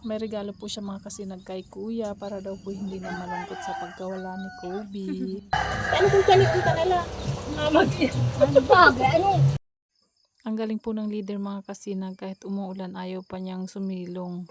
May regalo po siya mga kasinag kay kuya para daw po hindi na malungkot sa pagkawala ni Kobe. Ano kung kanipunta nila? Ang galing po ng leader mga kasinag, kahit umuulan ayaw pa niyang sumilong.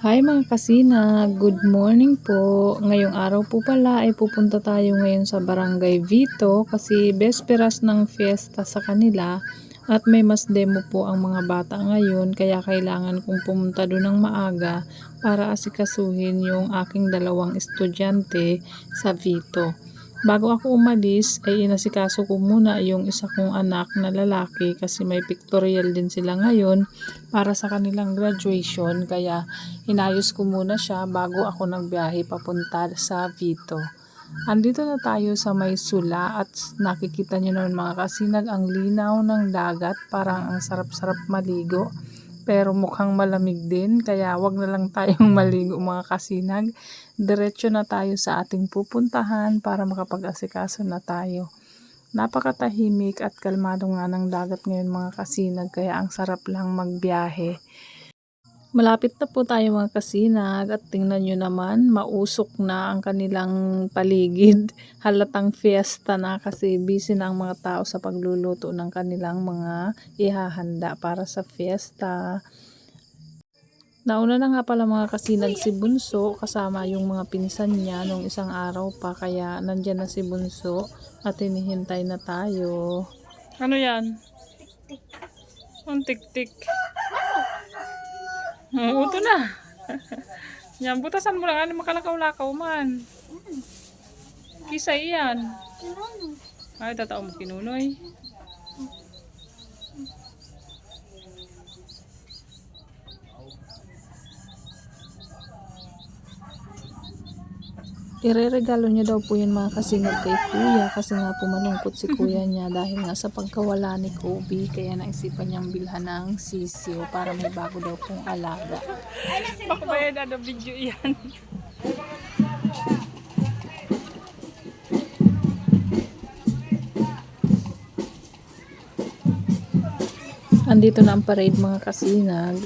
Hi mga kasina, good morning po. Ngayong araw po pala ay pupunta tayo ngayon sa Barangay Vito kasi besperas ng fiesta sa kanila at may mas demo po ang mga bata ngayon kaya kailangan kong pumunta doon ng maaga para asikasuhin yung aking dalawang estudyante sa Vito. Bago ako umalis ay inasikaso ko muna yung isa kong anak na lalaki kasi may pictorial din sila ngayon para sa kanilang graduation kaya inayos ko muna siya bago ako nagbiyahe papunta sa Vito. Andito na tayo sa may sula at nakikita nyo naman mga kasinag ang linaw ng dagat, parang ang sarap-sarap maligo. Pero mukhang malamig din kaya wag na lang tayong maligo mga kasinag. Diretso na tayo sa ating pupuntahan para makapag-asikaso na tayo. Napakatahimik at kalmado nga ng dagat ngayon mga kasinag kaya ang sarap lang magbiyahe. Malapit na po tayo mga kasinag at tingnan nyo naman mausok na ang kanilang paligid. Halatang fiesta na kasi busy na ang mga tao sa pagluluto ng kanilang mga ihahanda para sa fiesta. Nauna na nga pala mga kasinag si Bunso kasama yung mga pinsan niya nung isang araw pa kaya nandyan na si Bunso at hinihintay na tayo. Ano yan? Tik-tik. Ang tik-tik. Uto na. Yan, butasan mo lang. Ano makalakaw-lakaw man. Kisay yan. Ay, tatao mo kinunoy. Ireregalo niya daw po yun mga kasinag kay kuya kasi nga po malungkot si kuya niya dahil nga sa pagkawala ni Kobe kaya naisipan niyang bilhan ng sisiw para may bago daw pong alaga. Baka ba yan ano video yan? Andito na ang parade mga kasinag.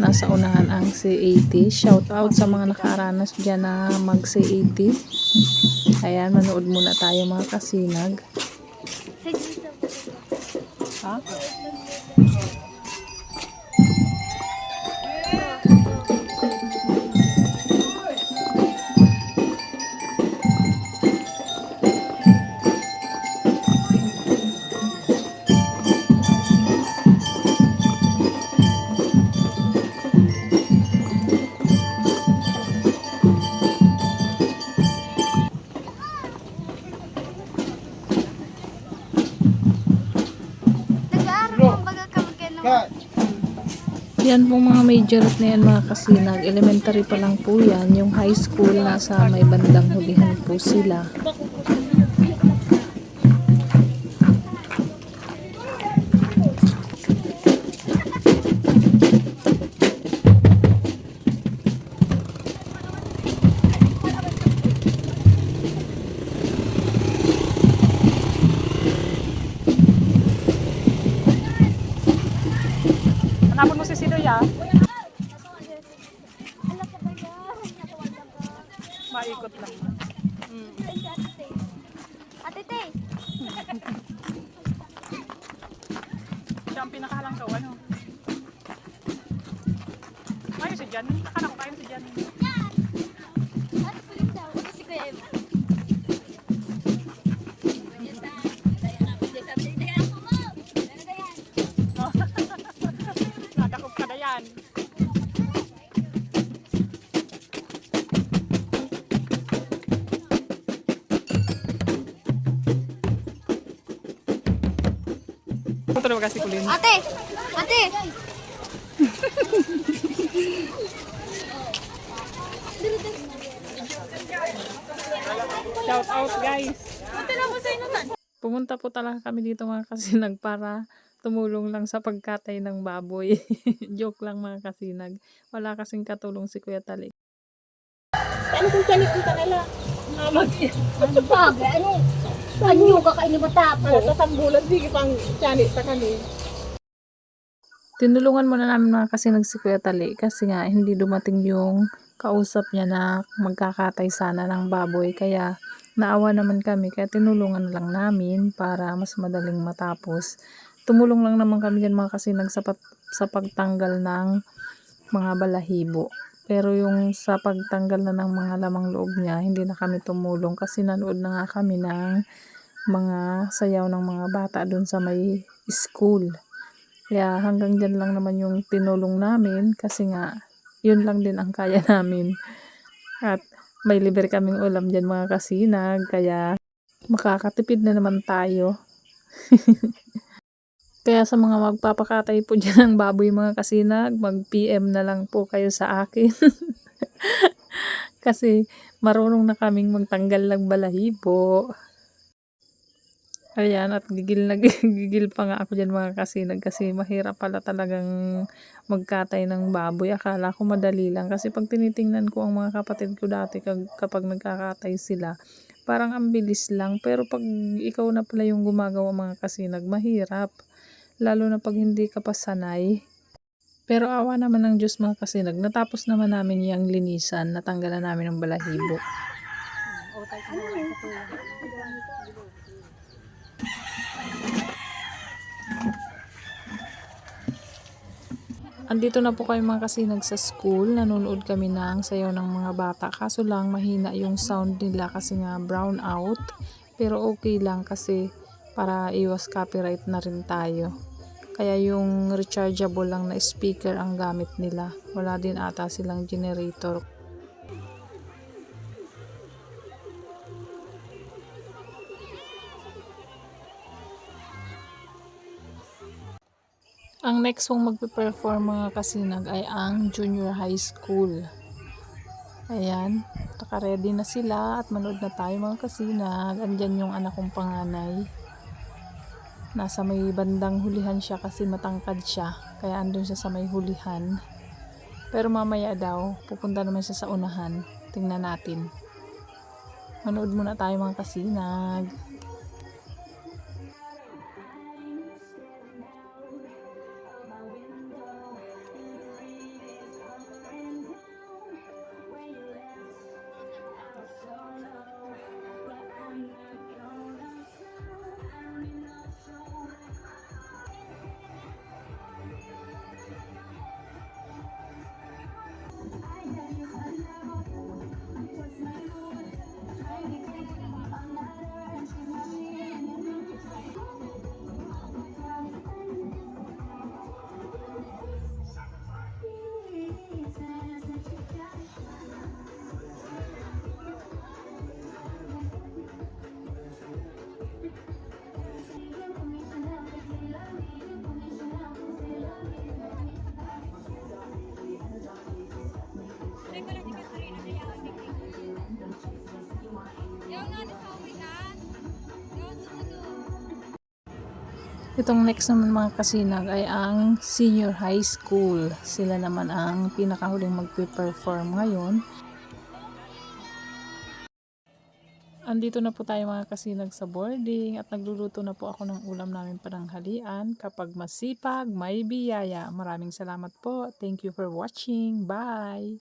Nasa unahan ang C80. Shout out sa mga nakaranas dyan na mag C80. Ayan, manood muna tayo mga kasinag. Ha? Yan po mga major na yan mga kasinag. Elementary pa lang po yan. Yung high school nasa may bandang hulihan po sila. Hanapon mo si Sinoy ah. Maikot lang. Ate Tay. Siya ang pinakahalangkaw ano. Ayun si Jan. Nakala ko kayo si Jan. Ate Pulis daw. Ito si Kuya Eva. Nadakop ka na yan. Ito na kasi kulin. Ate! Ate! Shout out guys. Ito na mo sa inutan. Pumunta po talaga kami dito mga kasinag para tumulong lang sa pagkatay ng baboy. Joke lang mga kasinag. Wala kasing katulong si Kuya Talik. Ano kung tiyanik ko kanila? Ano bagay? Ano? Anyo ka kayo matapos? Sa sambulan, sige pang tiyanit sa kani. Tinulungan muna namin mga kasinag si Kuya Tali kasi nga hindi dumating yung kausap niya na magkakatay sana ng baboy. Kaya naawa naman kami kaya tinulungan lang namin para mas madaling matapos. Tumulong lang naman kami dyan mga kasinag sa pagtanggal ng mga balahibo. Pero yung sa pagtanggal na ng mga lamang loob niya, hindi na kami tumulong kasi nanood na nga kami ng mga sayaw ng mga bata dun sa may school. Kaya hanggang dyan lang naman yung tinulong namin kasi nga yun lang din ang kaya namin. At may libre kaming ulam dyan mga kasinag kaya makakatipid na naman tayo. Kaya sa mga magpapakatay po dyan ng baboy mga kasinag, mag-PM na lang po kayo sa akin. Kasi marunong na kaming magtanggal ng balahibo. Ayan, at gigil na gigil pa nga ako dyan mga kasinag kasi mahirap pala talagang magkatay ng baboy. Akala ko madali lang kasi pag tinitingnan ko ang mga kapatid ko dati kapag nagkakatay sila, parang ang bilis lang. Pero pag ikaw na pala yung gumagawa mga kasinag, mahirap. Lalo na pag hindi ka pa sanay. Pero awa naman ng Diyos mga kasinag, natapos naman namin yung linisan, natanggalan namin ng balahibo. Andito na po kayo mga kasinag sa school. Nanonood kami ng sayaw ng mga bata. Kaso lang mahina yung sound nila kasi nga brown out. Pero okay lang kasi para iwas copyright na rin tayo. Kaya yung rechargeable lang na speaker ang gamit nila. Wala din ata silang generator. Ang next kong magpe-perform mga kasinag ay ang junior high school. Ayan, naka-ready na sila at manood na tayo mga kasinag. Andyan yung anak kong panganay. Nasa may bandang hulihan siya kasi matangkad siya. Kaya andun siya sa may hulihan. Pero mamaya daw, pupunta naman siya sa unahan. Tingnan natin. Manood muna tayo mga kasinag. Itong next naman mga kasinag ay ang senior high school. Sila naman ang pinakahuling magpe-perform ngayon. Andito na po tayo mga kasinag sa boarding at nagluluto na po ako ng ulam namin pananghalian. Kapag masipag, may biyaya. Maraming salamat po. Thank you for watching. Bye!